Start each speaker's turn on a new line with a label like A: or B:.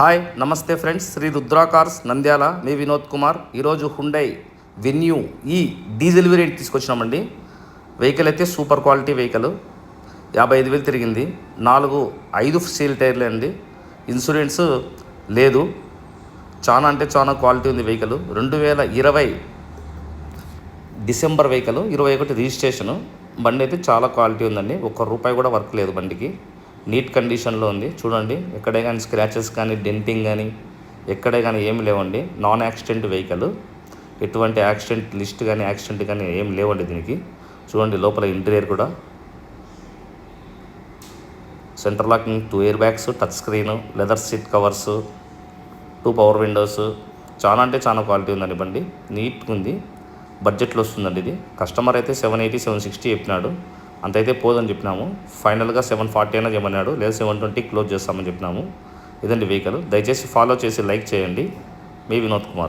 A: Hi నమస్తే friends, Shri Rudra cars Nandyal, మీ వినోద్ కుమార్. ఈరోజు Hyundai venue ఈ డీజిల్ వేరియంట్ తీసుకొచ్చినామండి. వెహికల్ అయితే సూపర్ క్వాలిటీ వెహికల్, 55,000 తిరిగింది. 5 సీల్ టైర్లే అండి. ఇన్సూరెన్స్ లేదు. చాలా అంటే చాలా క్వాలిటీ ఉంది వెహికల్. 2020 December vehicle, 21 registration. బండి అయితే చాలా క్వాలిటీ ఉందండి. ₹1 కూడా వర్క్ లేదు బండికి. నీట్ కండిషన్లో ఉంది. చూడండి, ఎక్కడే కానీ స్క్రాచెస్ కానీ డెంటింగ్ కానీ ఎక్కడే కానీ ఏమి లేవండి. Non accident vehicle. ఎటువంటి యాక్సిడెంట్ లిస్ట్ కానీ యాక్సిడెంట్ కానీ ఏమి లేవండి దీనికి. చూడండి, లోపల ఇంటీరియర్ కూడా centre locking, 2 air bags, touch screen, leather seat covers, 2 power Windows. చాలా అంటే చాలా క్వాలిటీ ఉందండి బండి. నీట్గా ఉంది. బడ్జెట్లో వస్తుందండి ఇది. కస్టమర్ అయితే 780, 760 చెప్పినాడు. అంతైతే పోదని చెప్పినాము. ఫైనల్గా 740 అయినా చెప్పన్నాడు, లేదా 720 క్లోజ్ చేస్తామని చెప్పినాము. ఇదండి వెహికల్. దయచేసి ఫాలో చేసి లైక్ చేయండి. మీ వినోద్ కుమార్.